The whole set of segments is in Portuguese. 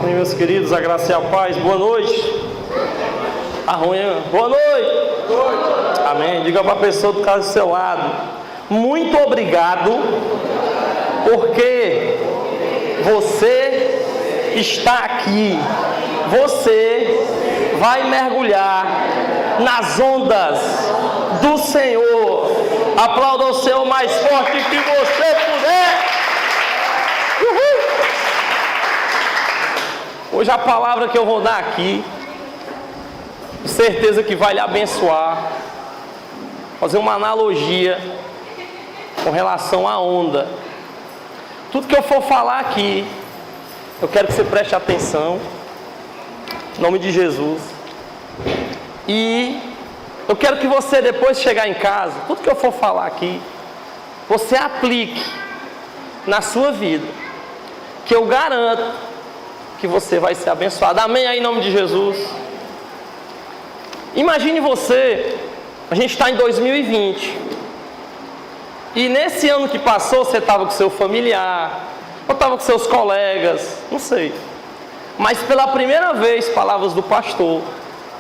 Amém, meus queridos, a graça e a paz. Boa noite. Tá ruim, hein? Boa noite. Amém. Diga para a pessoa do caso do seu lado: muito obrigado, porque você está aqui. Você vai mergulhar nas ondas do Senhor. Aplauda o Senhor mais forte que você puder. Uhul. Hoje a palavra que eu vou dar aqui, com certeza que vai lhe abençoar. Fazer uma analogia com relação à onda. Tudo que eu for falar aqui, eu quero que você preste atenção, em nome de Jesus. E eu quero que você, depois de chegar em casa, tudo que eu for falar aqui, você aplique na sua vida, que eu garanto que você vai ser abençoado. Amém? Aí, em nome de Jesus. Imagine você, a gente está em 2020, e nesse ano que passou, você estava com seu familiar, ou estava com seus colegas, não sei, mas pela primeira vez, palavras do pastor,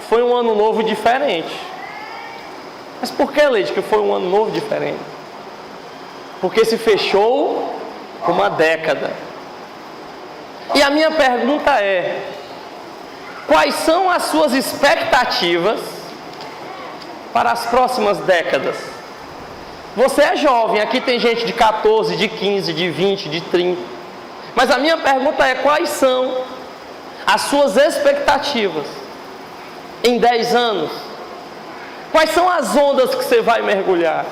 foi um ano novo diferente. Mas por que, Leide, que foi um ano novo diferente? Porque se fechou uma década. E a minha pergunta é: quais são as suas expectativas para as próximas décadas? Você é jovem, aqui tem gente de 14, de 15, de 20, de 30. Mas a minha pergunta é: quais são as suas expectativas em 10 anos? Quais são as ondas que você vai mergulhar?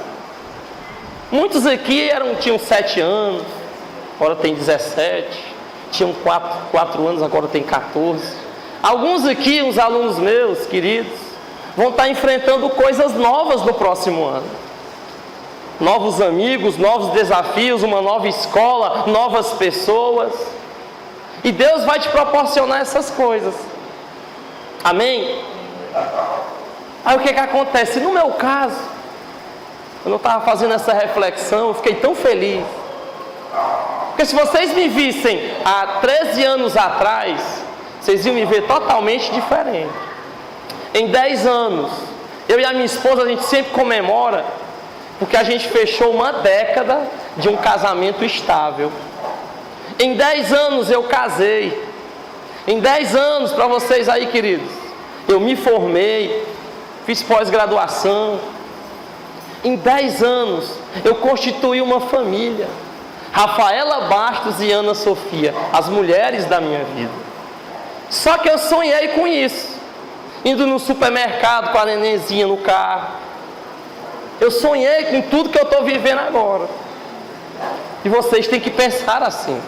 Muitos aqui tinham 7 anos, agora tem 17. Tinham 4 anos, agora tem 14. Alguns aqui, uns alunos meus, queridos, vão estar enfrentando coisas novas no próximo ano. Novos amigos, novos desafios, uma nova escola, novas pessoas. E Deus vai te proporcionar essas coisas. Amém? Aí o que acontece? No meu caso, quando eu estava fazendo essa reflexão, eu fiquei tão feliz. Porque se vocês me vissem há 13 anos atrás, vocês iam me ver totalmente diferente. Em 10 anos, eu e a minha esposa, a gente sempre comemora, porque a gente fechou uma década de um casamento estável. Em 10 anos eu casei. Em 10 anos, para vocês aí, queridos, eu me formei, fiz pós-graduação. Em 10 anos eu constituí uma família. Rafaela Bastos e Ana Sofia, as mulheres da minha vida. Só que eu sonhei com isso, indo no supermercado com a nenenzinha no carro. Eu sonhei com tudo que eu estou vivendo agora. E vocês têm que pensar assim,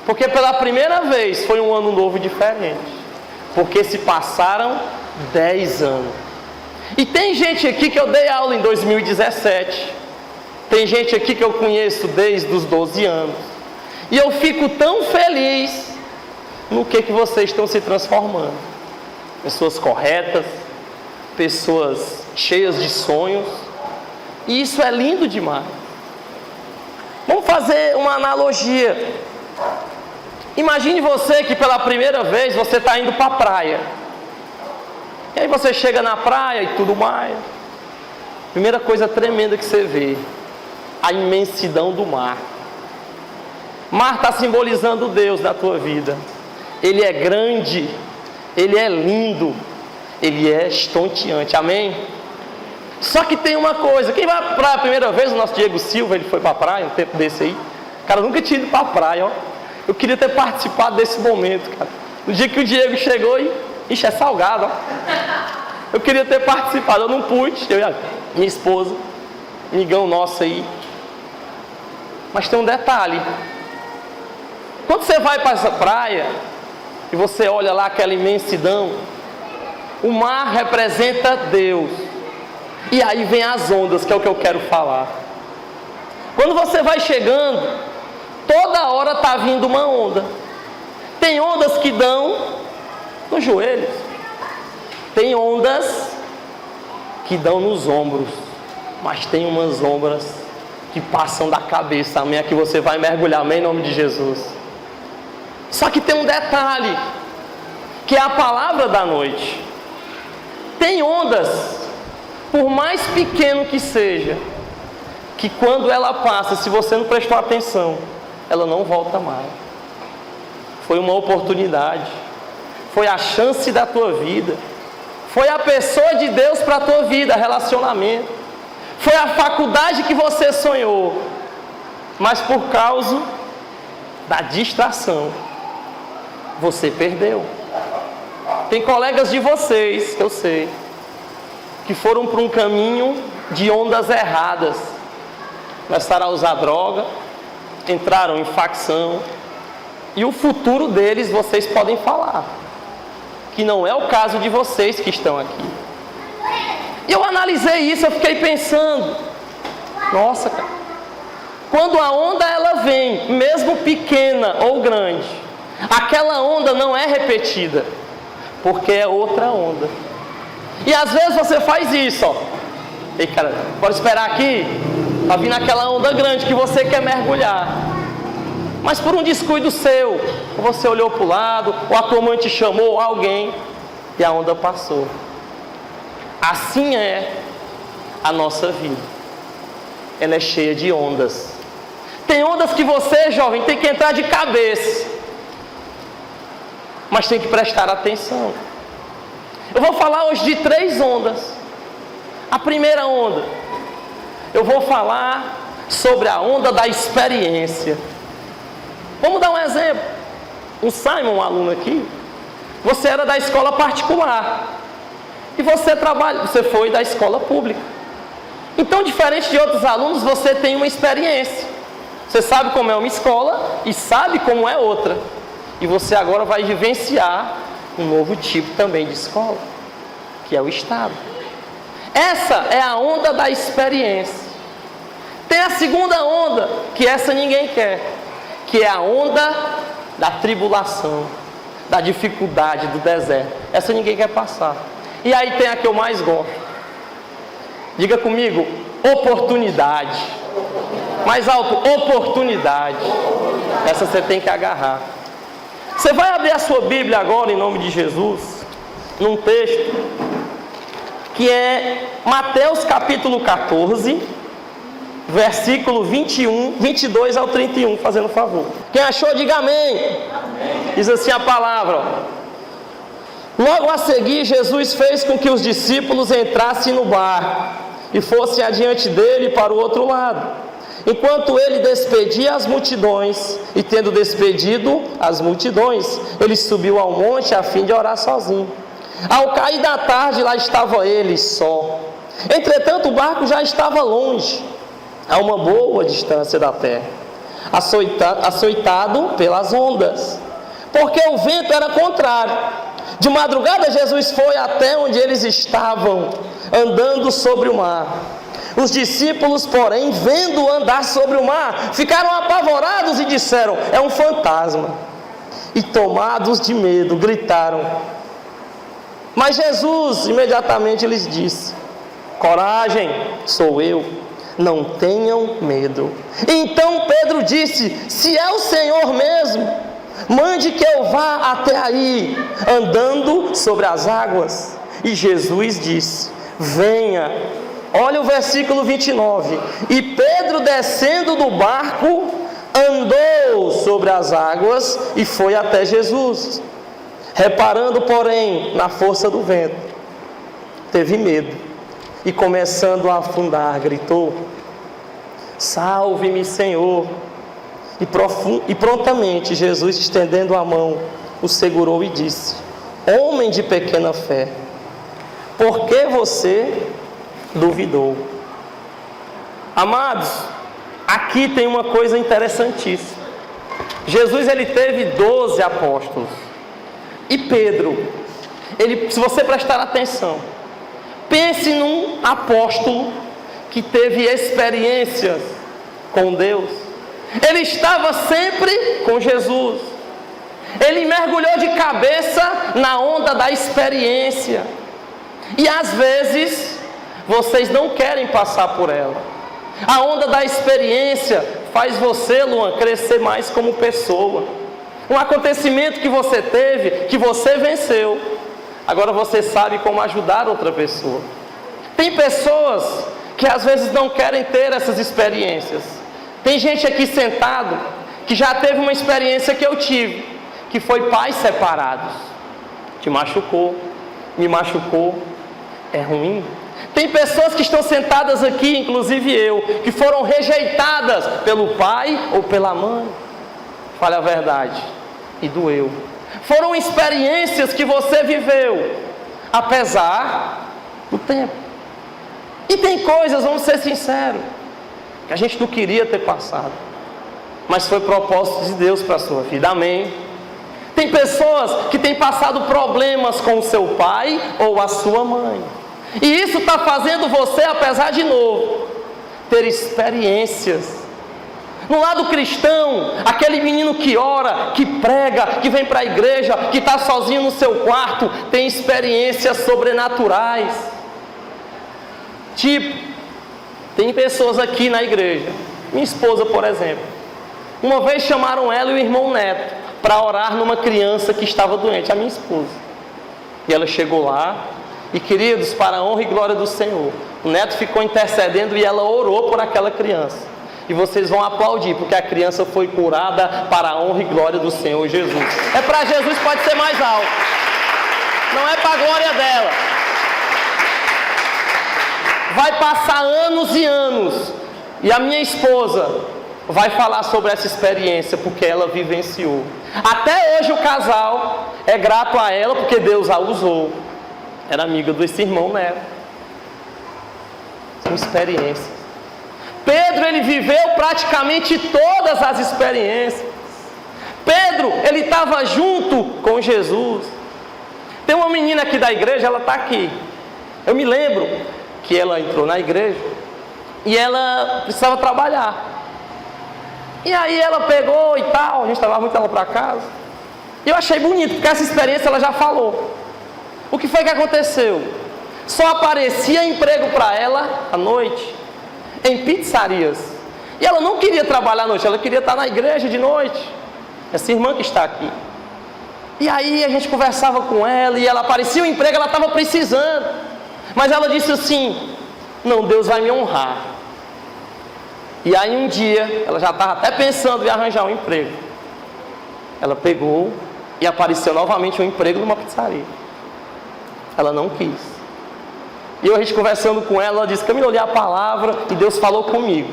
porque pela primeira vez foi um ano novo diferente, porque se passaram 10 anos. E tem gente aqui que eu dei aula em 2017. Tem gente aqui que eu conheço desde os 12 anos. E eu fico tão feliz no que vocês estão se transformando. Pessoas corretas, pessoas cheias de sonhos. E isso é lindo demais. Vamos fazer uma analogia. Imagine você que pela primeira vez você está indo para a praia. E aí você chega na praia e tudo mais. Primeira coisa tremenda que você vê: a imensidão do mar. Mar está simbolizando Deus na tua vida. Ele é grande, Ele é lindo, Ele é estonteante. Amém? Só que tem uma coisa: quem vai para a praia a primeira vez, o nosso Diego Silva, ele foi para a praia um tempo desse aí. Cara, eu nunca tinha ido para a praia, ó. Eu queria ter participado desse momento, cara. No dia que o Diego chegou e... Ixi, é salgado, ó. Eu queria ter participado, eu não pude. Eu e a minha esposa, amigão nosso aí. Mas tem um detalhe: quando você vai para essa praia e você olha lá aquela imensidão, o mar representa Deus. E aí vem as ondas, que é o que eu quero falar. Quando você vai chegando, toda hora está vindo uma onda. Tem ondas que dão nos joelhos, tem ondas que dão nos ombros, mas tem umas ondas que passam da cabeça. Amém? Aqui você vai mergulhar, amém, em nome de Jesus. Só que tem um detalhe, que é a palavra da noite. Tem ondas, por mais pequeno que seja, que quando ela passa, se você não prestou atenção, ela não volta mais. Foi uma oportunidade, foi a chance da tua vida, foi a pessoa de Deus para a tua vida, relacionamento, foi a faculdade que você sonhou, mas por causa da distração, você perdeu. Tem colegas de vocês, que eu sei, que foram para um caminho de ondas erradas, começaram a usar droga, entraram em facção, e o futuro deles vocês podem falar, que não é o caso de vocês que estão aqui. E eu analisei isso, eu fiquei pensando, nossa, cara, quando a onda ela vem, mesmo pequena ou grande, aquela onda não é repetida, porque é outra onda. E às vezes você faz isso, ó. Ei, cara, pode esperar aqui, tá vindo aquela onda grande que você quer mergulhar. Mas por um descuido seu, você olhou para o lado, ou a tua mãe te chamou, alguém, e a onda passou. Assim é a nossa vida. Ela é cheia de ondas. Tem ondas que você, jovem, tem que entrar de cabeça. Mas tem que prestar atenção. Eu vou falar hoje de 3 ondas. A primeira onda, eu vou falar sobre a onda da experiência. Vamos dar um exemplo. O Simon, um aluno aqui, você era da escola particular e você foi da escola pública. Então, diferente de outros alunos, você tem uma experiência. Você sabe como é uma escola e sabe como é outra. E você agora vai vivenciar um novo tipo também de escola, que é o Estado. Essa é a onda da experiência. Tem a segunda onda, que essa ninguém quer, que é a onda da tribulação, da dificuldade, do deserto. Essa ninguém quer passar. E aí tem a que eu mais gosto. Diga comigo, oportunidade. Mais alto, oportunidade. Essa você tem que agarrar. Você vai abrir a sua Bíblia agora, em nome de Jesus, num texto que é Mateus capítulo 14, versículo 22 ao 31, fazendo favor. Quem achou, diga amém. Amém. Diz assim a palavra. Logo a seguir, Jesus fez com que os discípulos entrassem no barco e fossem adiante dele para o outro lado, enquanto ele despedia as multidões. E tendo despedido as multidões, ele subiu ao monte a fim de orar sozinho. Ao cair da tarde, lá estava ele só. Entretanto, o barco já estava longe, a uma boa distância da terra, açoitado pelas ondas, porque o vento era contrário. De madrugada, Jesus foi até onde eles estavam, andando sobre o mar. Os discípulos, porém, vendo andar sobre o mar, ficaram apavorados e disseram: é um fantasma. E tomados de medo, gritaram. Mas Jesus imediatamente lhes disse: coragem, sou eu, não tenham medo. Então Pedro disse: se é o Senhor mesmo, mande que eu vá até aí, andando sobre as águas. E Jesus disse: venha. Olha o versículo 29. E Pedro, descendo do barco, andou sobre as águas e foi até Jesus. Reparando, porém, na força do vento, teve medo e, começando a afundar, gritou: salve-me, Senhor. E prontamente Jesus, estendendo a mão, o segurou e disse: homem de pequena fé, por que você duvidou? Amados, aqui tem uma coisa interessantíssima. Jesus, ele teve 12 apóstolos. E Pedro, se você prestar atenção, pense num apóstolo que teve experiências com Deus. Ele estava sempre com Jesus. Ele mergulhou de cabeça na onda da experiência. E às vezes, vocês não querem passar por ela. A onda da experiência faz você, Luan, crescer mais como pessoa. Um acontecimento que você teve, que você venceu. Agora você sabe como ajudar outra pessoa. Tem pessoas que às vezes não querem ter essas experiências. Tem gente aqui sentado que já teve uma experiência que eu tive, que foi pais separados. Te machucou, me machucou, é ruim. Tem pessoas que estão sentadas aqui, inclusive eu, que foram rejeitadas pelo pai ou pela mãe. Fale a verdade, e doeu. Foram experiências que você viveu, apesar do tempo. E tem coisas, vamos ser sinceros, que a gente não queria ter passado, mas foi propósito de Deus para a sua vida, amém? Tem pessoas que têm passado problemas com o seu pai ou a sua mãe, e isso está fazendo você, apesar de novo, ter experiências. No lado cristão, aquele menino que ora, que prega, que vem para a igreja, que está sozinho no seu quarto, tem experiências sobrenaturais. Tipo, tem pessoas aqui na igreja, minha esposa, por exemplo, uma vez chamaram ela e o irmão Neto para orar numa criança que estava doente, a minha esposa. E ela chegou lá, e queridos, para a honra e glória do Senhor, o Neto ficou intercedendo e ela orou por aquela criança. E vocês vão aplaudir, porque a criança foi curada para a honra e glória do Senhor Jesus. É para Jesus, pode ser mais alto. Não é para a glória dela. Vai passar anos e anos, e a minha esposa vai falar sobre essa experiência, porque ela vivenciou. Até hoje o casal é grato a ela, porque Deus a usou. Era amiga desse irmão Neto. São experiências. Pedro, ele viveu praticamente todas as experiências. Pedro, ele estava junto com Jesus. Tem uma menina aqui da igreja, ela está aqui. Eu me lembro que ela entrou na igreja e ela precisava trabalhar. E aí ela pegou e tal, a gente levava muito ela para casa. E eu achei bonito, porque essa experiência ela já falou. O que foi que aconteceu? Só aparecia emprego para ela à noite, em pizzarias. E ela não queria trabalhar à noite, ela queria estar na igreja de noite. Essa irmã que está aqui. E aí a gente conversava com ela, e ela aparecia o emprego, ela estava precisando. Mas ela disse assim: não, Deus vai me honrar. E aí um dia, ela já estava até pensando em arranjar um emprego. Ela pegou e apareceu novamente um emprego numa pizzaria. Ela não quis. E eu, a gente conversando com ela, ela disse: Camila, eu li a palavra e Deus falou comigo.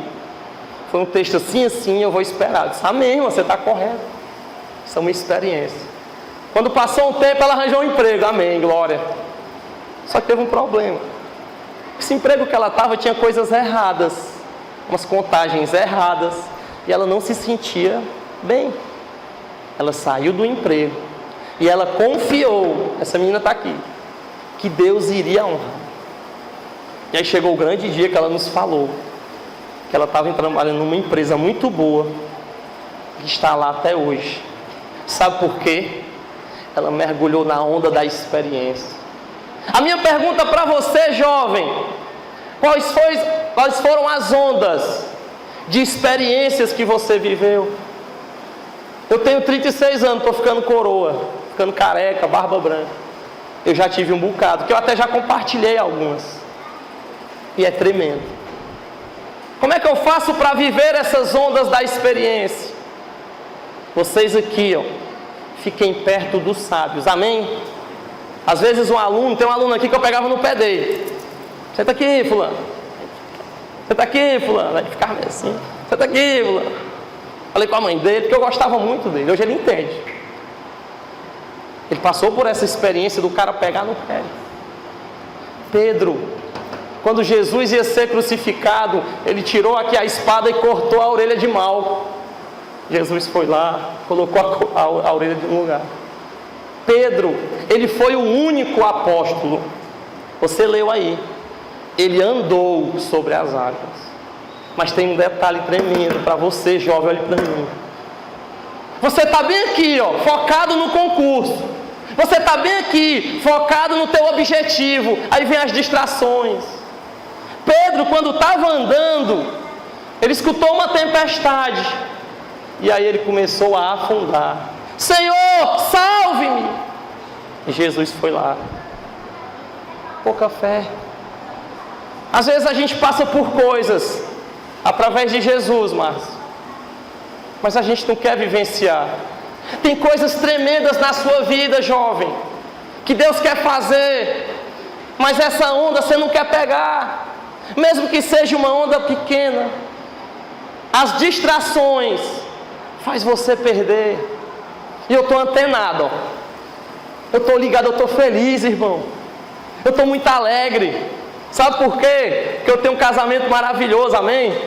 Foi um texto assim, assim, eu vou esperar. Eu disse: amém, você está correto. Isso é uma experiência. Quando passou um tempo, ela arranjou um emprego. Amém, glória. Só que teve um problema. Esse emprego que ela estava tinha coisas erradas, umas contagens erradas, e ela não se sentia bem. Ela saiu do emprego e ela confiou, essa menina está aqui, que Deus iria honrar. E aí chegou o grande dia que ela nos falou que ela estava trabalhando numa empresa muito boa, que está lá até hoje. Sabe por quê? Ela mergulhou na onda da experiência. A minha pergunta para você, jovem: quais foram as ondas de experiências que você viveu? Eu tenho 36 anos, estou ficando coroa, ficando careca, barba branca. Eu já tive um bocado, que eu até já compartilhei algumas. E é tremendo. Como é que eu faço para viver essas ondas da experiência? Vocês aqui, ó, fiquem perto dos sábios, amém? Às vezes tem um aluno aqui que eu pegava no pé dele. Senta aqui, fulano. Senta aqui, fulano. Aí ficava assim. Senta aqui, fulano. Falei com a mãe dele, porque eu gostava muito dele. Hoje ele entende. Ele passou por essa experiência do cara pegar no pé. Pedro, quando Jesus ia ser crucificado, ele tirou aqui a espada e cortou a orelha de Malco. Jesus foi lá, colocou a orelha no lugar. Pedro, ele foi o único apóstolo. Você leu aí. Ele andou sobre as águas. Mas tem um detalhe tremendo para você, jovem, olhe para mim. Você está bem aqui, ó, focado no concurso. Você está bem aqui, focado no teu objetivo. Aí vem as distrações. Pedro, quando estava andando, ele escutou uma tempestade. E aí ele começou a afundar. Senhor, salve-me. E Jesus foi lá. Pouca fé. Às vezes a gente passa por coisas através de Jesus, mas a gente não quer vivenciar. Tem coisas tremendas na sua vida, jovem, que Deus quer fazer, mas essa onda você não quer pegar, mesmo que seja uma onda pequena. As distrações faz você perder. E eu estou antenado, eu estou ligado, eu estou feliz, irmão. Eu estou muito alegre. Sabe por quê? Porque eu tenho um casamento maravilhoso, amém?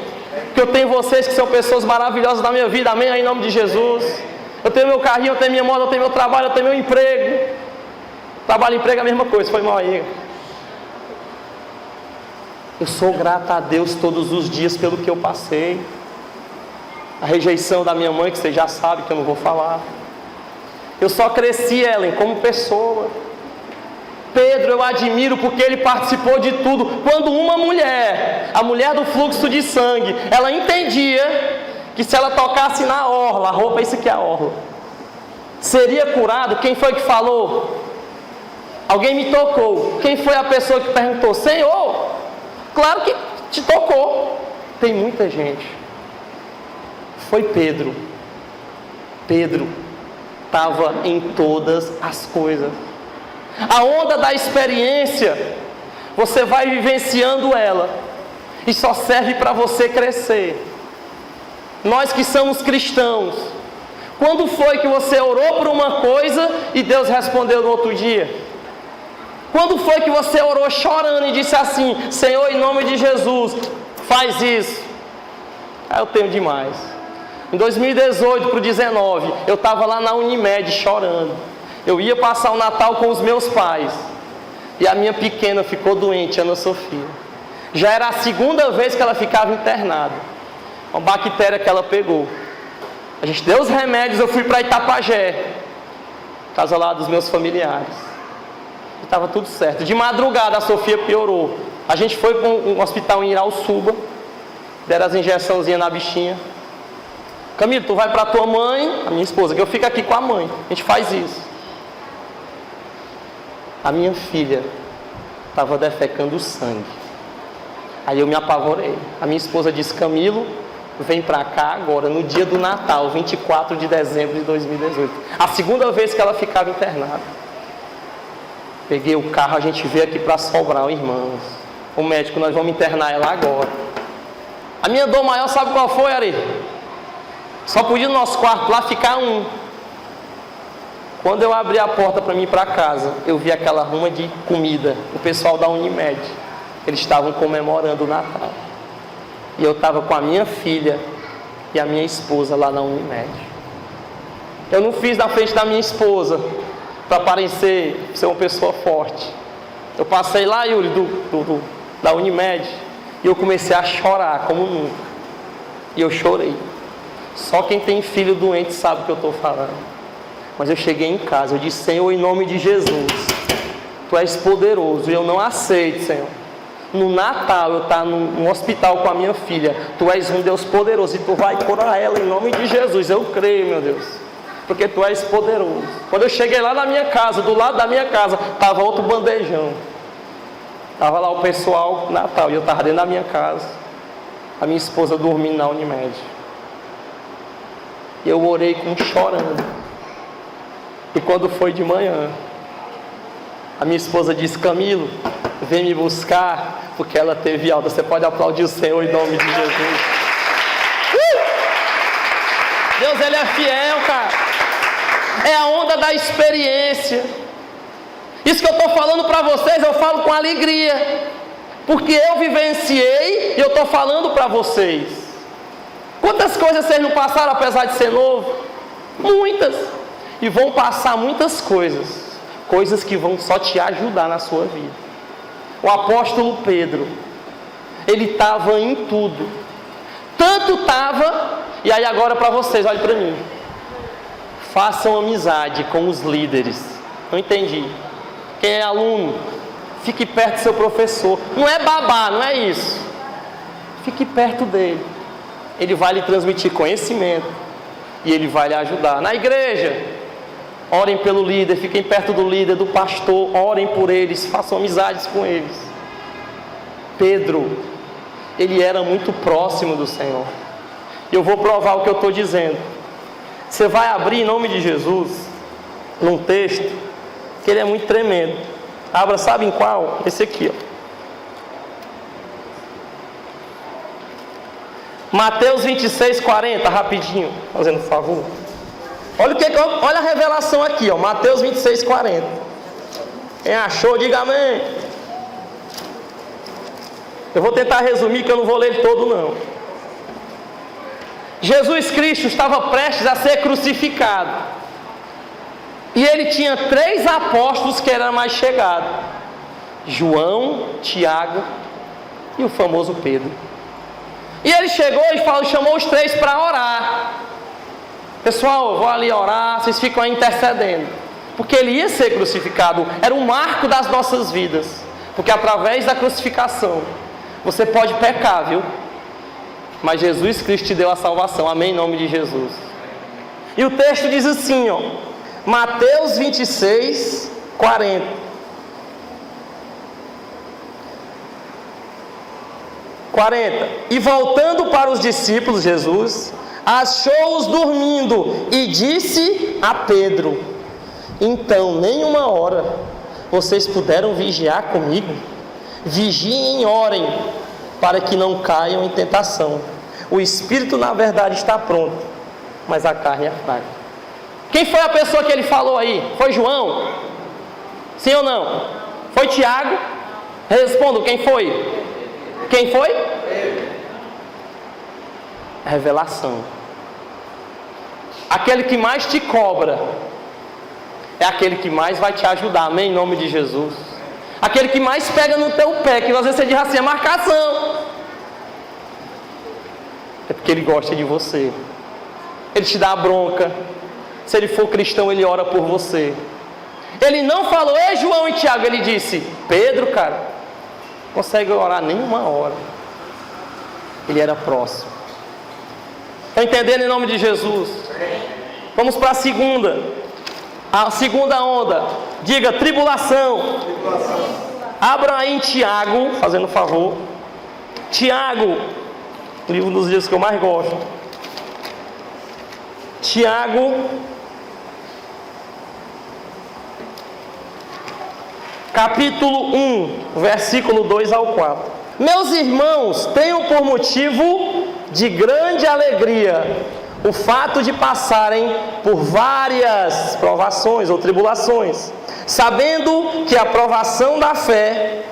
Porque eu tenho vocês que são pessoas maravilhosas na minha vida, amém? Em nome de Jesus. Eu tenho meu carrinho, eu tenho minha moto, eu tenho meu trabalho, eu tenho meu emprego. Trabalho e emprego é a mesma coisa, foi mal aí. Eu sou grato a Deus todos os dias pelo que eu passei. A rejeição da minha mãe, que você já sabe que eu não vou falar. Eu só cresci, Ellen, como pessoa. Pedro eu admiro porque ele participou de tudo. Quando uma mulher, a mulher do fluxo de sangue, ela entendia que se ela tocasse na orla, a roupa, isso que é a orla, seria curado. Quem foi que falou? Alguém me tocou. Quem foi a pessoa que perguntou? Senhor, claro que te tocou. Tem muita gente. Foi Pedro. Pedro estava em todas as coisas. A onda da experiência, você vai vivenciando ela, e só serve para você crescer. Nós que somos cristãos, quando foi que você orou por uma coisa e Deus respondeu no outro dia? Quando foi que você orou chorando e disse assim: Senhor, em nome de Jesus, faz isso? Eu tenho demais. Em 2018 para o 2019, eu estava lá na Unimed chorando. Eu ia passar o Natal com os meus pais. E a minha pequena ficou doente, Ana Sofia. Já era a segunda vez que ela ficava internada. Uma bactéria que ela pegou. A gente deu os remédios, eu fui para Itapajé, casa lá dos meus familiares. E estava tudo certo. De madrugada a Sofia piorou. A gente foi para um hospital em Irauçuba. Deram as injeçãozinhas na bichinha. Camilo, tu vai para tua mãe, a minha esposa, que eu fico aqui com a mãe. A gente faz isso. A minha filha estava defecando sangue. Aí eu me apavorei. A minha esposa disse: Camilo, vem para cá agora, no dia do Natal, 24 de dezembro de 2018. A segunda vez que ela ficava internada. Peguei o carro, a gente veio aqui para Sobral, irmãos. O médico, nós vamos internar ela agora. A minha dor maior, sabe qual foi, Ari? Só podia no nosso quarto lá ficar um. Quando eu abri a porta para mim ir para casa, eu vi aquela ruma de comida, o pessoal da Unimed. Eles estavam comemorando o Natal. E eu estava com a minha filha e a minha esposa lá na Unimed. Eu não fiz na frente da minha esposa, para parecer ser uma pessoa forte. Eu passei lá, Yuri, da Unimed, e eu comecei a chorar como nunca. E eu chorei. Só quem tem filho doente sabe o que eu estou falando. Mas eu cheguei em casa, eu disse: Senhor, em nome de Jesus, Tu és poderoso, e eu não aceito, Senhor. No Natal eu estar no hospital com a minha filha, Tu és um Deus poderoso, e Tu vai curar ela em nome de Jesus. Eu creio, meu Deus, porque Tu és poderoso. Quando eu cheguei lá na minha casa, do lado da minha casa, estava outro bandejão. Estava lá o pessoal Natal, e eu estava dentro da minha casa, a minha esposa dormindo na Unimed. E eu orei chorando. E quando foi de manhã, a minha esposa disse: Camilo, vem me buscar, porque ela teve alta. Você pode aplaudir o Senhor em nome de Jesus. Deus, Ele é fiel, cara. É a onda da experiência. Isso que eu estou falando para vocês, eu falo com alegria, porque eu vivenciei e eu estou falando para vocês. Quantas coisas vocês não passaram apesar de ser novo? Muitas. E vão passar muitas coisas. Coisas que vão só te ajudar na sua vida. O apóstolo Pedro, ele estava em tudo. Tanto estava, e aí agora para vocês, olhem para mim. Façam amizade com os líderes. Não entendi. Quem é aluno, fique perto do seu professor. Não é babá, não é isso. Fique perto dele. Ele vai lhe transmitir conhecimento. E ele vai lhe ajudar. Na igreja, Orem pelo líder, fiquem perto do líder, do pastor, orem por eles, façam amizades com eles. Pedro, ele era muito próximo do Senhor. E eu vou provar o que eu estou dizendo. Você vai abrir em nome de Jesus, num texto, que ele é muito tremendo. Abra, sabe em qual? Esse aqui, ó. Mateus 26, 40, rapidinho, fazendo favor. Olha a revelação aqui, ó. Mateus 26, 40. Quem achou, diga amém. Eu vou tentar resumir, que eu não vou ler ele todo, não. Jesus Cristo estava prestes a ser crucificado. E ele tinha 3 apóstolos que eram mais chegados: João, Tiago e o famoso Pedro. E ele chegou e chamou os 3 para orar. Pessoal, eu vou ali orar, vocês ficam aí intercedendo. Porque ele ia ser crucificado, era um marco das nossas vidas. Porque através da crucificação, você pode pecar, viu? Mas Jesus Cristo te deu a salvação, amém, em nome de Jesus. E o texto diz assim, ó, Mateus 26, 40. 40. E voltando para os discípulos, Jesus achou-os dormindo e disse a Pedro: então, nem uma hora vocês puderam vigiar comigo? Vigiem e orem, para que não caiam em tentação. O espírito, na verdade, está pronto, mas a carne é fraca. Quem foi a pessoa que ele falou aí? Foi João? Sim ou não? Foi Tiago? Respondo, quem foi? Quem foi? Revelação. Aquele que mais te cobra é aquele que mais vai te ajudar, amém? Em nome de Jesus. Aquele que mais pega no teu pé, que às vezes você diz assim, é marcação. É porque ele gosta de você. Ele te dá a bronca. Se ele for cristão, ele ora por você. Ele não falou, ei João e Tiago, ele disse, Pedro, cara, consegue orar nem uma hora. Ele era próximo. Está entendendo em nome de Jesus? Vamos para a segunda. A segunda onda. Diga, tribulação. Abra aí em Tiago, fazendo favor. Tiago, livro dos livros que eu mais gosto. Tiago, capítulo 1, versículo 2 ao 4. Meus irmãos, tenham por motivo de grande alegria o fato de passarem por várias provações ou tribulações, sabendo que a provação da fé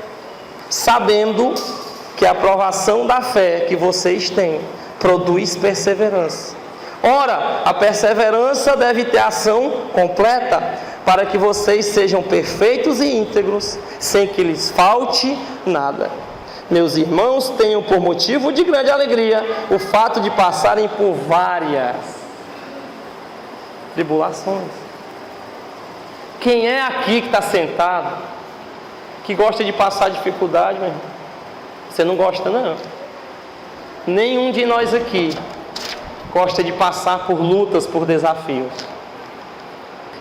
que vocês têm produz perseverança. Ora, a perseverança deve ter ação completa, para que vocês sejam perfeitos e íntegros, sem que lhes falte nada. Meus irmãos, tenham por motivo de grande alegria o fato de passarem por várias tribulações. Quem é aqui que está sentado, que gosta de passar dificuldade, meu irmão? Você não gosta, não. Nenhum de nós aqui gosta de passar por lutas, por desafios.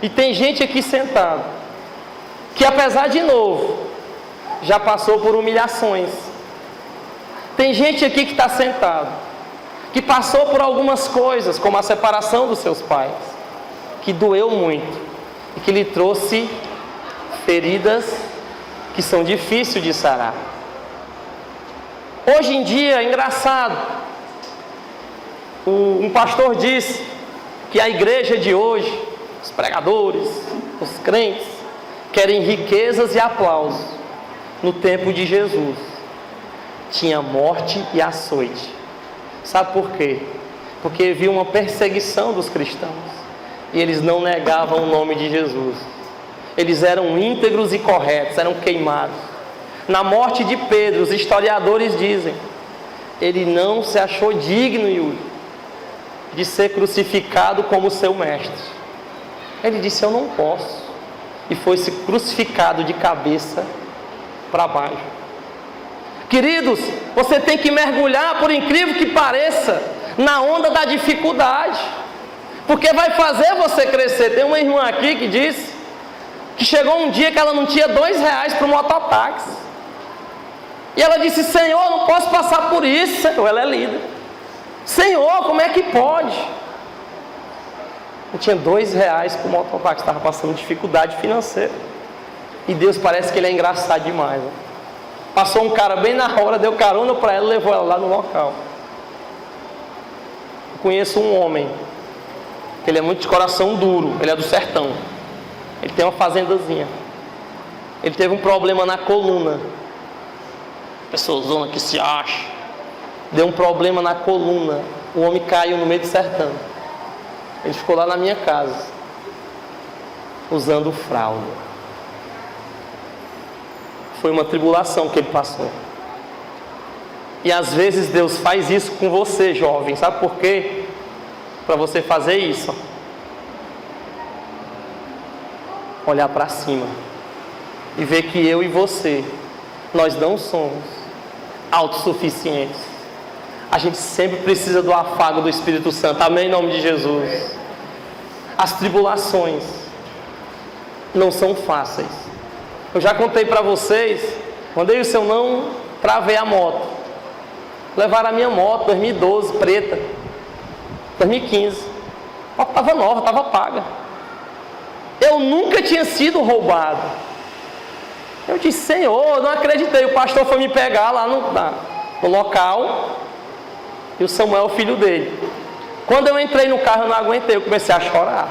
E tem gente aqui sentado que, apesar de novo, já passou por humilhações. Tem gente aqui que está sentado que passou por algumas coisas, como a separação dos seus pais, que doeu muito e que lhe trouxe feridas que são difíceis de sarar. Hoje em dia, é engraçado, um pastor disse que a igreja de hoje, os pregadores, os crentes, querem riquezas e aplausos. No tempo de Jesus tinha morte e açoite. Sabe por quê? Porque havia uma perseguição dos cristãos e eles não negavam o nome de Jesus. Eles eram íntegros e corretos, eram queimados. Na morte de Pedro, os historiadores dizem, ele não se achou digno, Yuri, de ser crucificado como seu mestre. Ele disse, eu não posso. E foi-se crucificado de cabeça para baixo. Queridos, você tem que mergulhar, por incrível que pareça, na onda da dificuldade. Porque vai fazer você crescer. Tem uma irmã aqui que disse que chegou um dia que ela não tinha R$2 para o mototáxi. E ela disse: Senhor, não posso passar por isso. Senhor, ela é líder. Senhor, como é que pode? Eu tinha R$2 para o mototáxi, estava passando dificuldade financeira. E Deus parece que Ele é engraçado demais. Né? Passou um cara bem na hora, deu carona para ela, levou ela lá no local. Eu conheço um homem, que ele é muito de coração duro, ele é do sertão. Ele tem uma fazendazinha. Ele teve um problema na coluna. Pessoazona que se acha. Deu um problema na coluna. O homem caiu no meio do sertão. Ele ficou lá na minha casa, usando fralda. Foi uma tribulação que ele passou. E às vezes Deus faz isso com você, jovem. Sabe por quê? Para você fazer isso. Olhar para cima. E ver que eu e você, nós não somos autossuficientes. A gente sempre precisa do afago do Espírito Santo. Amém, em nome de Jesus. As tribulações não são fáceis. Eu já contei para vocês, mandei o seu não para ver a moto. Levaram a minha moto, 2012, preta. 2015. A moto estava nova, estava paga. Eu nunca tinha sido roubado. Eu disse: Senhor, não acreditei. O pastor foi me pegar lá no local. E o Samuel, o filho dele. Quando eu entrei no carro, eu não aguentei. Eu comecei a chorar.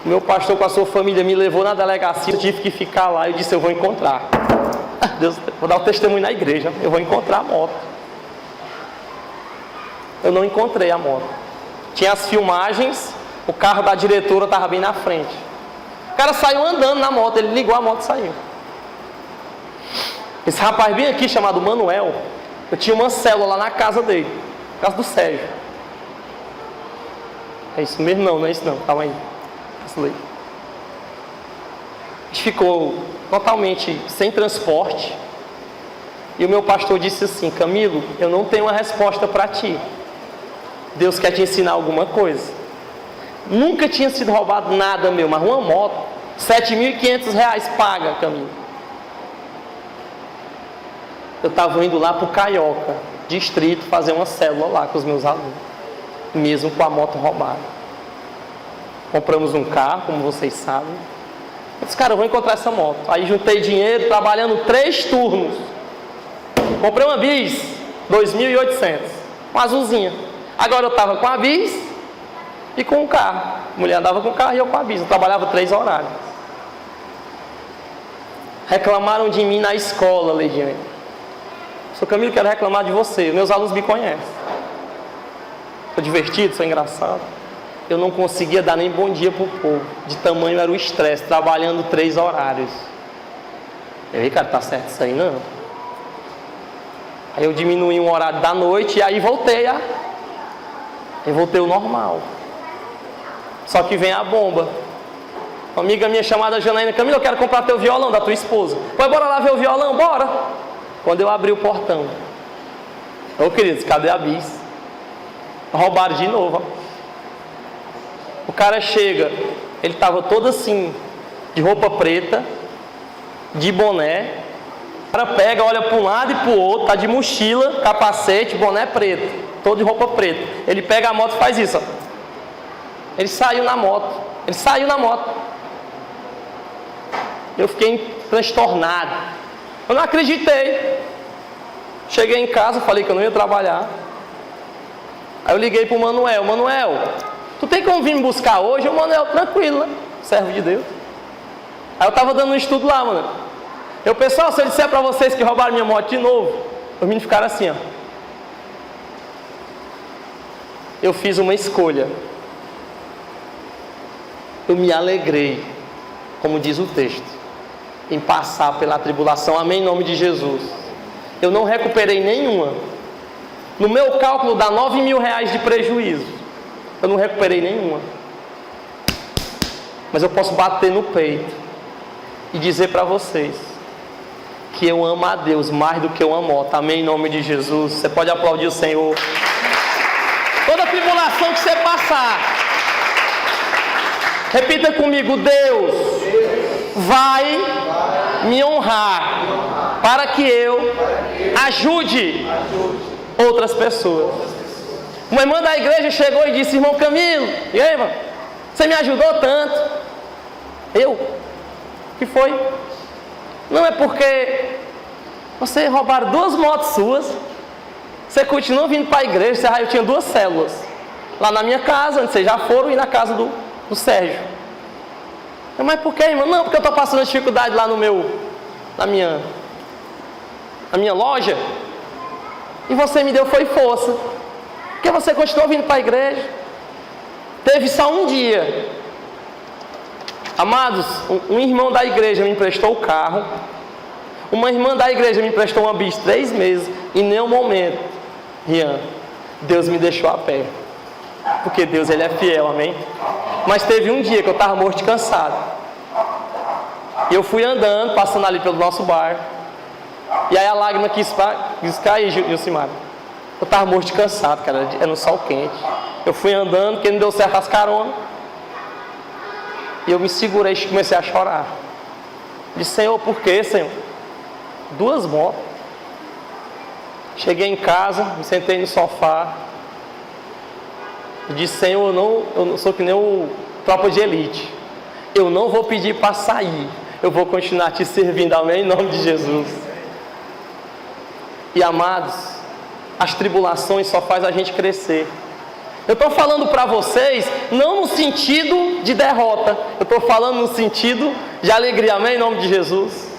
O meu pastor com a sua família me levou na delegacia. Eu tive que ficar lá. Eu disse: eu vou encontrar. Deus, vou dar o testemunho na igreja. Eu vou encontrar a moto. Eu não encontrei a moto. Tinha as filmagens. O carro da diretora estava bem na frente. O cara saiu andando na moto. Ele ligou a moto e saiu. Esse rapaz bem aqui, chamado Manuel, eu tinha uma célula lá na casa dele. Casa do Sérgio. É isso mesmo? Não, não é isso não. Calma aí. A gente ficou totalmente sem transporte. E o meu pastor disse assim: Camilo, eu não tenho uma resposta para ti. Deus quer te ensinar alguma coisa. Nunca tinha sido roubado nada meu, mas uma moto, R$7.500 paga, Camilo. Eu estava indo lá para o Caioca, distrito, fazer uma célula lá com os meus alunos. Mesmo com a moto roubada. Compramos um carro, como vocês sabem. Eu disse: cara, eu vou encontrar essa moto. Aí juntei dinheiro, trabalhando 3 turnos. Comprei uma Bis, 2.800. Uma azulzinha. Agora eu estava com a Bis e com o carro. A mulher andava com o carro e eu com a Bis. Eu trabalhava 3 horários. Reclamaram de mim na escola, Leidiane. Sou Camilo, quero reclamar de você. Meus alunos me conhecem. Sou divertido, sou engraçado. Eu não conseguia dar nem bom dia pro povo. De tamanho era o estresse, trabalhando 3 horários. Eu falei: cara, tá certo isso aí não? Aí eu diminuí um horário da noite e aí voltei ao normal. Só que vem a bomba. Uma amiga minha chamada Janaína: Camilo, eu quero comprar teu violão da tua esposa. Pois bora lá ver o violão, bora. Quando eu abri o portão: ô queridos, cadê a Bis? Roubaram de novo. O cara chega, ele estava todo assim, de roupa preta, de boné. O cara pega, olha para um lado e para o outro, tá de mochila, capacete, boné preto, todo de roupa preta. Ele pega a moto e faz isso, ó. Ele saiu na moto. Eu fiquei transtornado. Eu não acreditei. Cheguei em casa, falei que eu não ia trabalhar. Aí eu liguei para o Manuel: Manuel, tu tem como vir me buscar hoje? O Manuel: tranquilo, né? Servo de Deus. Aí eu estava dando um estudo lá, mano. Pessoal, se eu disser para vocês que roubaram minha moto de novo, os meninos ficaram assim, ó. Eu fiz uma escolha. Eu me alegrei, como diz o texto, em passar pela tribulação. Amém, em nome de Jesus. Eu não recuperei nenhuma. No meu cálculo dá R$9.000 de prejuízo. Eu não recuperei nenhuma. Mas eu posso bater no peito e dizer para vocês que eu amo a Deus mais do que uma moto. Amém, em nome de Jesus. Você pode aplaudir o Senhor. Toda tribulação que você passar, Repita comigo: Deus vai me honrar para que eu ajude outras pessoas. Uma irmã da igreja chegou e disse: irmão Camilo, e aí, irmão? Você me ajudou tanto. Eu? O que foi? Não, é porque você roubaram 2 motos suas. Você continua vindo para a igreja. Eu tinha 2 células lá na minha casa, onde vocês já foram, e na casa do Sérgio. Mas por que, irmão? Não, porque eu estou passando dificuldade lá na minha loja. E você me deu foi força. Porque você continuou vindo para a igreja. Teve só um dia. Amados, um irmão da igreja me emprestou o carro. Uma irmã da igreja me emprestou uma bis 3 meses. E em nenhum momento, Rian, Deus me deixou a pé. Porque Deus, Ele é fiel, amém? Mas teve um dia que eu estava morto de cansado. E eu fui andando, passando ali pelo nosso bar. E aí a lágrima quis cair, Gilcimar. Eu estava morto de cansado, cara. Era no sol quente. Eu fui andando, porque não deu certo as caronas. E eu me segurei e comecei a chorar. Disse: Senhor, por quê, Senhor? 2 motos. Cheguei em casa, me sentei no sofá. E disse: Senhor, eu não sou que nem o tropa de elite. Eu não vou pedir para sair. Eu vou continuar te servindo, amém? Em nome de Jesus. E amados, as tribulações só fazem a gente crescer. Eu estou falando para vocês, não no sentido de derrota. Eu estou falando no sentido de alegria, amém? Em nome de Jesus.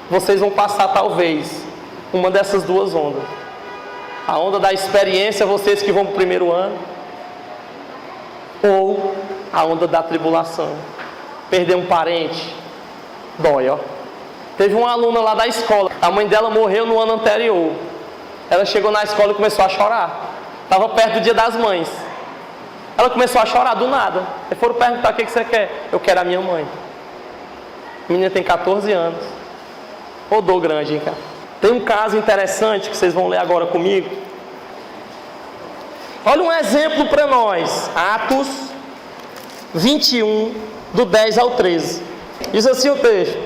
Vocês vão passar talvez uma dessas 2 ondas. A onda da experiência, vocês que vão para o primeiro ano. Ou a onda da tribulação. Perder um parente, dói, ó. Teve uma aluna lá da escola, a mãe dela morreu no ano anterior. Ela chegou na escola e começou a chorar. Estava perto do Dia das Mães. Ela começou a chorar do nada. E foram perguntar: o que você quer? Eu quero a minha mãe. A menina tem 14 anos. Rodou grande, hein, cara? Tem um caso interessante que vocês vão ler agora comigo. Olha um exemplo para nós. Atos 21, do 10 ao 13. Diz assim o texto.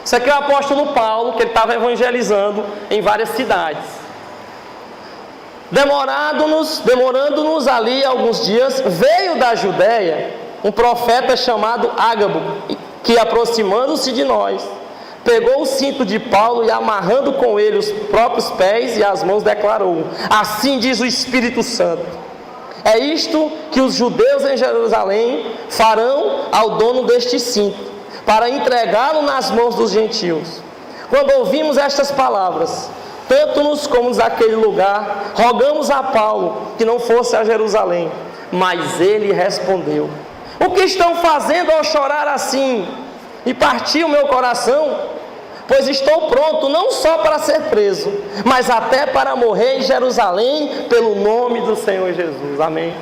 Isso aqui é o apóstolo Paulo, que ele estava evangelizando em várias cidades. Demorando-nos ali alguns dias, veio da Judéia um profeta chamado Ágabo, que, aproximando-se de nós, pegou o cinto de Paulo e, amarrando com ele os próprios pés e as mãos, declarou: assim diz o Espírito Santo, é isto que os judeus em Jerusalém farão ao dono deste cinto, para entregá-lo nas mãos dos gentios. Quando ouvimos estas palavras, tanto nos como daquele lugar, rogamos a Paulo que não fosse a Jerusalém. Mas ele respondeu: o que estão fazendo ao chorar assim? E partiu o meu coração, pois estou pronto não só para ser preso, mas até para morrer em Jerusalém pelo nome do Senhor Jesus. Amém.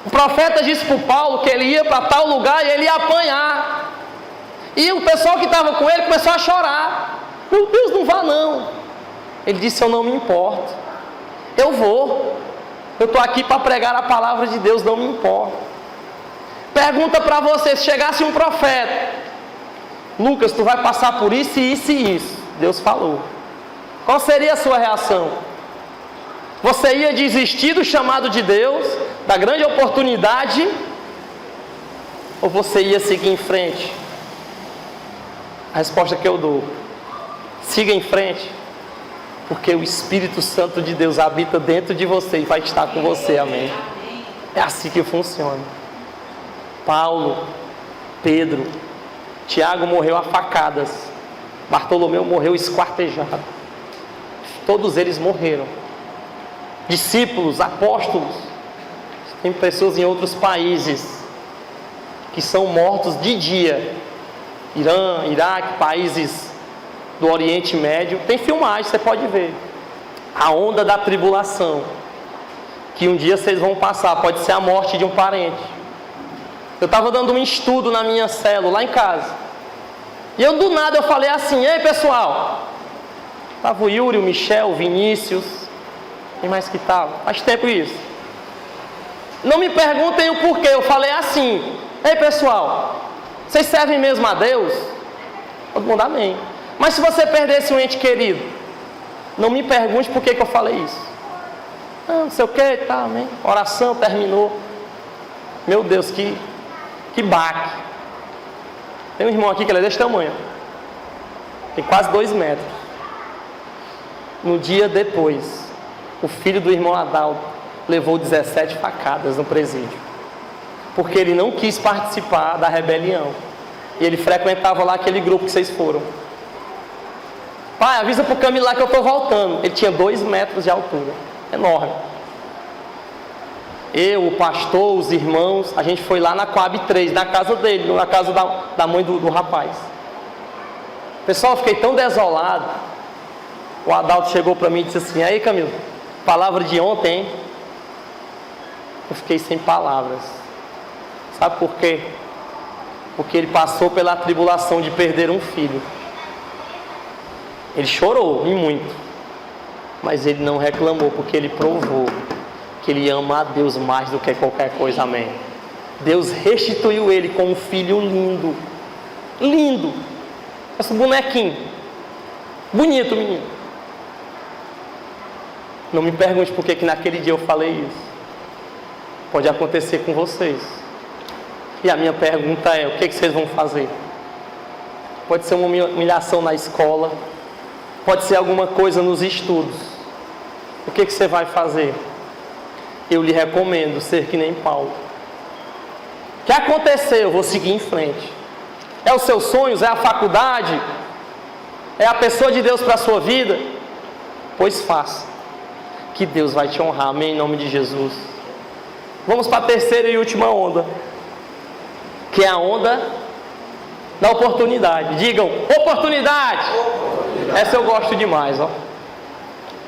O profeta disse para o Paulo que ele ia para tal lugar e ele ia apanhar. E o pessoal que estava com ele começou a chorar. Meu Deus, não vá não. Ele disse: eu não me importo. Eu vou. Eu estou aqui para pregar a palavra de Deus, não me importo. Pergunta para você, se chegasse um profeta: Lucas, tu vai passar por isso e isso e isso. Deus falou. Qual seria a sua reação? Você ia desistir do chamado de Deus, da grande oportunidade, ou você ia seguir em frente? A resposta que eu dou: siga em frente, porque o Espírito Santo de Deus habita dentro de você e vai estar com você, amém? É assim que funciona. Paulo, Pedro, Tiago morreu a facadas, Bartolomeu morreu esquartejado. Todos eles morreram. Discípulos, apóstolos. Tem pessoas em outros países que são mortos de dia. Irã, Iraque, países do Oriente Médio. Tem filmagem, você pode ver. A onda da tribulação que um dia vocês vão passar. Pode ser a morte de um parente. Eu estava dando um estudo na minha célula, lá em casa. E eu, do nada, eu falei assim: ei, pessoal. Estava o Yuri, o Michel, o Vinícius. Quem mais que estava? Faz tempo isso. Não me perguntem o porquê, eu falei assim. Ei pessoal, vocês servem mesmo a Deus? Todo mundo amém. Mas se você perdesse um ente querido, não me pergunte por que eu falei isso. Não sei o que, tá, amém. Oração terminou. Meu Deus, que baque. Tem um irmão aqui que ele é desse tamanho. Tem quase 2 metros. No dia depois, o filho do irmão Adalto levou 17 facadas no presídio. Porque ele não quis participar da rebelião. E ele frequentava lá aquele grupo que vocês foram. Pai, avisa pro Camilo lá que eu estou voltando. Ele tinha 2 metros de altura. Enorme. Eu, o pastor, os irmãos, a gente foi lá na Coab 3, na casa dele, na casa da mãe do rapaz. Pessoal, eu fiquei tão desolado. O Adalto chegou para mim e disse assim: aí Camilo, palavra de ontem, hein? Eu fiquei sem palavras. Sabe por quê? Porque ele passou pela tribulação de perder um filho. Ele chorou, e muito. Mas ele não reclamou, porque ele provou que ele ama a Deus mais do que qualquer coisa, amém. Deus restituiu ele com um filho lindo. Lindo. Esse bonequinho. Bonito, menino. Não me pergunte por que naquele dia eu falei isso. Pode acontecer com vocês. E a minha pergunta é: o que vocês vão fazer? Pode ser uma humilhação na escola. Pode ser alguma coisa nos estudos. O que você vai fazer? Eu lhe recomendo ser que nem Paulo. O que aconteceu? Eu vou seguir em frente. É os seus sonhos? É a faculdade? É a pessoa de Deus para a sua vida? Pois faça, que Deus vai te honrar, amém, em nome de Jesus. Vamos para a terceira e última onda, que é a onda da oportunidade. Digam, oportunidade! Essa eu gosto demais, ó.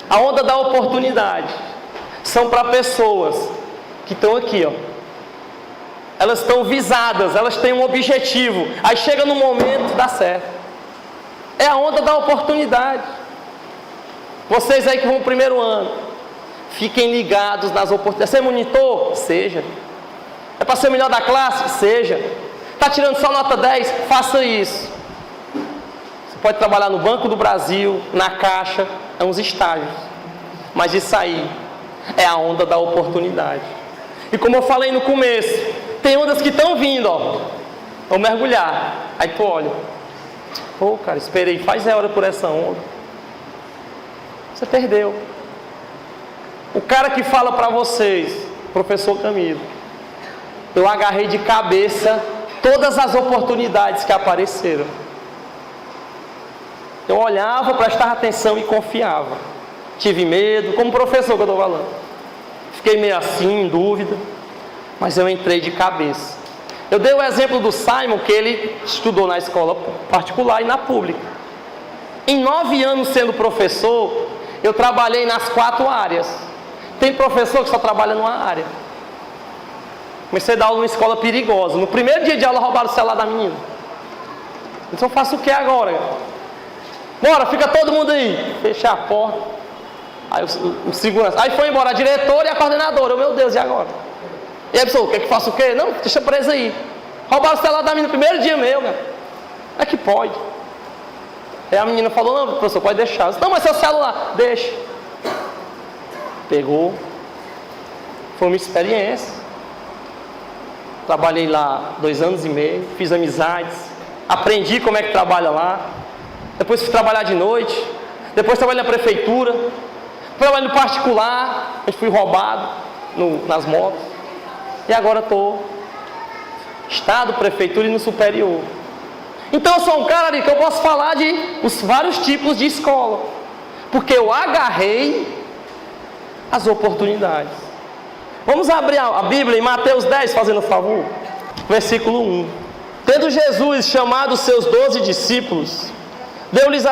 A onda da oportunidade são para pessoas que estão aqui, ó. Elas estão visadas, elas têm um objetivo. Aí chega no momento, dá certo. É a onda da oportunidade. Vocês aí que vão no primeiro ano, fiquem ligados nas oportunidades. Você é monitor? Seja. É para ser o melhor da classe? Seja. Está tirando só nota 10? Faça isso. Você pode trabalhar no Banco do Brasil, na Caixa, é uns estágios. Mas isso aí é a onda da oportunidade. E como eu falei no começo, tem ondas que estão vindo, ó. Vão mergulhar. Aí tu olha. Pô, cara, esperei faz hora por essa onda. Você perdeu. O cara que fala para vocês, professor Camilo, eu agarrei de cabeça todas as oportunidades que apareceram. Eu olhava, prestava atenção e confiava. Tive medo, como professor que eu estou falando. Fiquei meio assim, em dúvida, mas eu entrei de cabeça. Eu dei o exemplo do Simon, que ele estudou na escola particular e na pública. Em 9 anos sendo professor, eu trabalhei nas 4 áreas. Tem professor que só trabalha numa área. Comecei a dar aula numa escola perigosa. No primeiro dia de aula roubaram o celular da menina. Então eu faço o que agora? Bora, fica todo mundo aí. Fechei a porta. Aí o segurança. Aí foi embora a diretora e a coordenadora. Meu Deus, e agora? E aí, pessoal, quer que faça o quê? Não, deixa preso aí. Roubaram o celular da menina no primeiro dia meu, né? É que pode. Aí a menina falou: não, professor, pode deixar. Eu disse: não, mas seu celular, deixa. Pegou. Foi uma experiência. Trabalhei lá 2 anos e meio, fiz amizades, aprendi como é que trabalha lá. Depois fui trabalhar de noite. Depois trabalhei na prefeitura. Trabalhei no particular. Fui roubado nas motos. E agora estou Estado, prefeitura e no superior. Então eu sou um cara ali que eu posso falar de os vários tipos de escola. Porque eu agarrei as oportunidades. Vamos abrir a Bíblia em Mateus 10, fazendo favor. Versículo 1. Tendo Jesus chamado os seus 12 discípulos, deu-lhes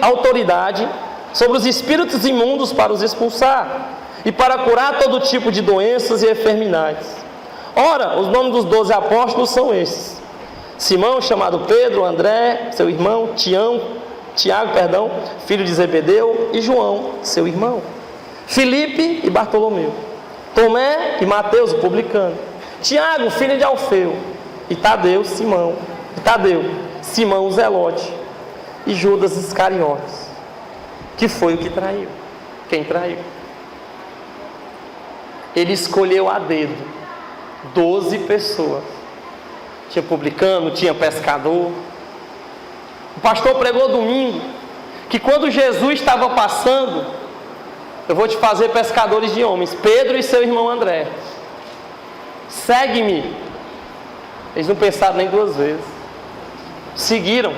autoridade sobre os espíritos imundos para os expulsar e para curar todo tipo de doenças e enfermidades. Ora, os nomes dos 12 apóstolos são estes: Simão, chamado Pedro, André, seu irmão, Tiago, filho de Zebedeu, e João, seu irmão, Filipe e Bartolomeu, Tomé e Mateus, o publicano. Tiago, filho de Alfeu. E Tadeu, Simão, o Zelote. E Judas Iscariotes, que foi o que traiu. Quem traiu? Ele escolheu a dedo 12 pessoas. Tinha publicano, tinha pescador. O pastor pregou domingo que quando Jesus estava passando, eu vou te fazer pescadores de homens, Pedro e seu irmão André. Segue-me. Eles não pensaram nem duas vezes. Seguiram.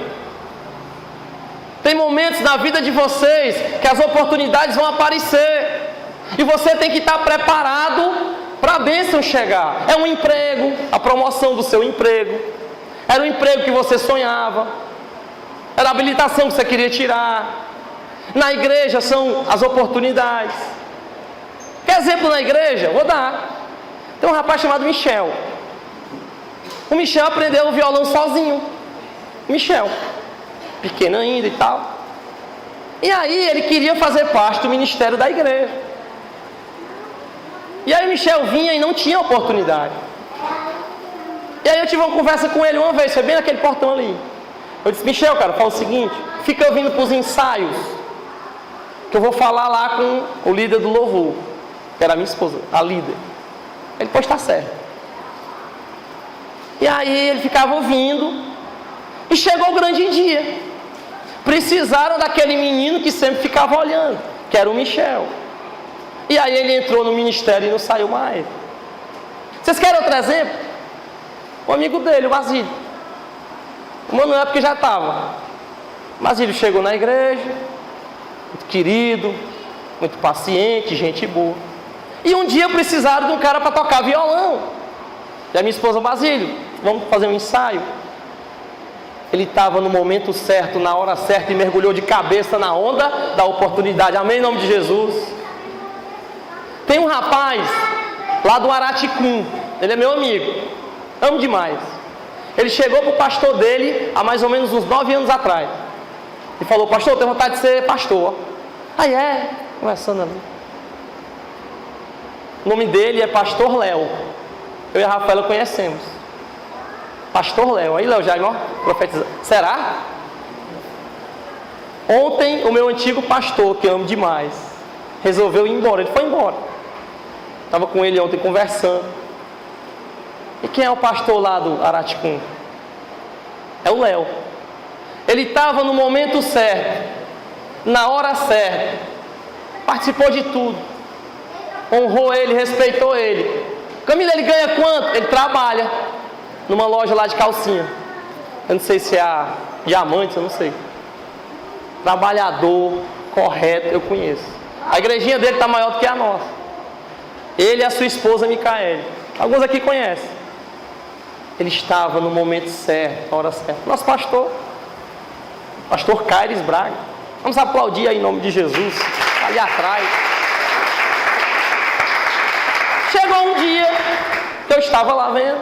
Tem momentos na vida de vocês que as oportunidades vão aparecer. E você tem que estar preparado para a bênção chegar. É um emprego, a promoção do seu emprego. Era um emprego que você sonhava. Era a habilitação que você queria tirar. Na igreja são as oportunidades. Quer exemplo na igreja? Vou dar. Tem um rapaz chamado Michel. O Michel aprendeu o violão sozinho. Michel. Pequeno ainda e tal. E aí ele queria fazer parte do ministério da igreja. E aí o Michel vinha e não tinha oportunidade. E aí eu tive uma conversa com ele uma vez, foi bem naquele portão ali. Eu disse, Michel, cara, fala o seguinte, fica vindo para os ensaios, que eu vou falar lá com o líder do louvor, que era a minha esposa, a líder. Ele, pois está certo. E aí ele ficava ouvindo, e chegou o grande dia. Precisaram daquele menino que sempre ficava olhando, que era o Michel. E aí ele entrou no ministério e não saiu mais. Vocês querem outro exemplo? O amigo dele, o Basílio. O Manuel porque já estava. O Basílio chegou na igreja, muito querido, muito paciente, gente boa. E um dia precisaram de um cara para tocar violão. E a minha esposa, Basílio, vamos fazer um ensaio. Ele estava no momento certo, na hora certa e mergulhou de cabeça na onda da oportunidade. Amém, em nome de Jesus. Tem um rapaz lá do Araticum, ele é meu amigo, amo demais. Ele chegou para o pastor dele há mais ou menos uns 9 anos atrás. E falou, pastor, eu tenho vontade de ser pastor. Aí conversando ali. O nome dele é Pastor Léo. Eu e a Rafaela conhecemos. Pastor Léo. Aí Léo já profetizando. Será? Ontem o meu antigo pastor, que eu amo demais, resolveu ir embora. Ele foi embora. Estava com ele ontem conversando. E quem é o pastor lá do Araticum? É o Léo. Ele estava no momento certo, na hora certa, participou de tudo, honrou ele, respeitou ele. Camila, ele ganha quanto? Ele trabalha numa loja lá de calcinha. Eu não sei se é a Diamante, eu não sei. Trabalhador, correto, eu conheço. A igrejinha dele está maior do que a nossa. Ele e a sua esposa Micaele. Alguns aqui conhecem. Ele estava no momento certo, na hora certa. Nosso pastor Caires Braga. Vamos aplaudir aí em nome de Jesus. Ali atrás. Chegou um dia que eu estava lá vendo.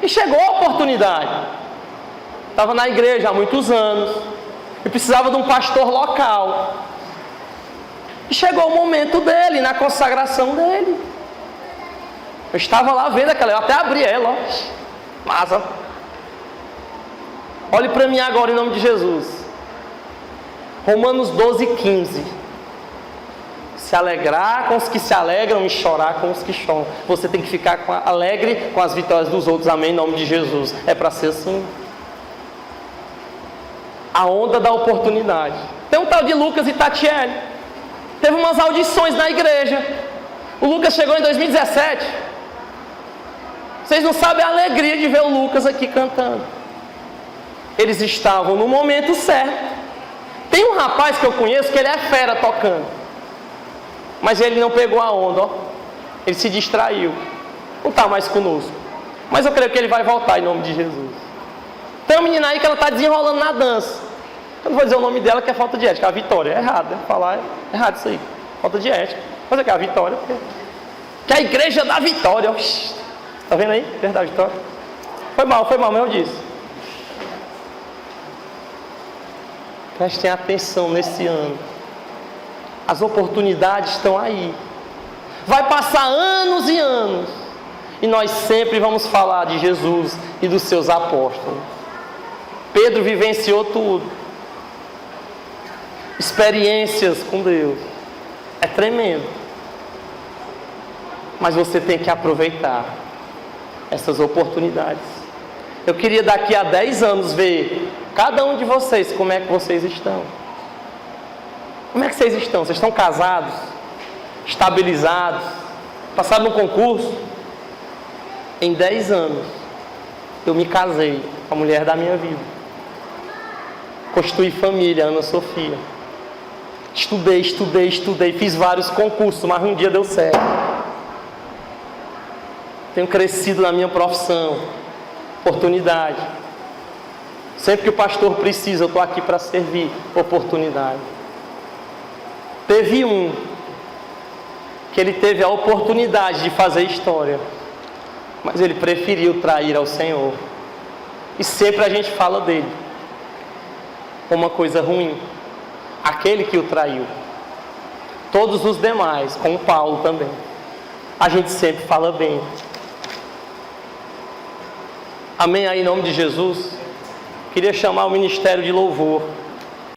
E chegou a oportunidade. Estava na igreja há muitos anos. E precisava de um pastor local. E chegou o momento dele, na consagração dele. Eu estava lá vendo aquela, eu até abri ela, ó. Massa. Olhe para mim agora em nome de Jesus. Romanos 12:15. Se alegrar com os que se alegram e chorar com os que choram. Você tem que ficar alegre com as vitórias dos outros, amém, em nome de Jesus. É para ser assim. A onda da oportunidade. Tem um tal de Lucas e Tatiele. Teve umas audições na igreja. O Lucas chegou em 2017. Vocês não sabem a alegria de ver o Lucas aqui cantando. Eles estavam no momento certo. Tem um rapaz que eu conheço que ele é fera tocando. Mas ele não pegou a onda, ó. Ele se distraiu. Não está mais conosco. Mas eu creio que ele vai voltar em nome de Jesus. Tem uma menina aí que ela está desenrolando na dança. Eu não vou dizer o nome dela que é falta de ética. A Vitória. É errado, né? Falar é errado isso aí. Falta de ética. Mas é que é a Vitória. Que é a igreja da Vitória. Está vendo aí? Igreja da Vitória. Foi mal, mas eu disse. Prestem atenção nesse ano. As oportunidades estão aí. Vai passar anos e anos. E nós sempre vamos falar de Jesus e dos seus apóstolos. Pedro vivenciou tudo. Experiências com Deus. É tremendo. Mas você tem que aproveitar essas oportunidades. Eu queria daqui a 10 anos ver cada um de vocês como é que vocês estão. Como é que vocês estão? Vocês estão casados? Estabilizados? Passaram no concurso? Em 10 anos, eu me casei com a mulher da minha vida. Constituí família, Ana Sofia. Estudei, fiz vários concursos, mas um dia deu certo. Tenho crescido na minha profissão. Oportunidade. Sempre que o pastor precisa, eu estou aqui para servir. Oportunidade. Teve um que ele teve a oportunidade de fazer história, mas ele preferiu trair ao Senhor. E sempre a gente fala dele como uma coisa ruim. Aquele que o traiu. Todos os demais, como Paulo também, a gente sempre fala bem. Amém aí, em nome de Jesus. Queria chamar o ministério de louvor.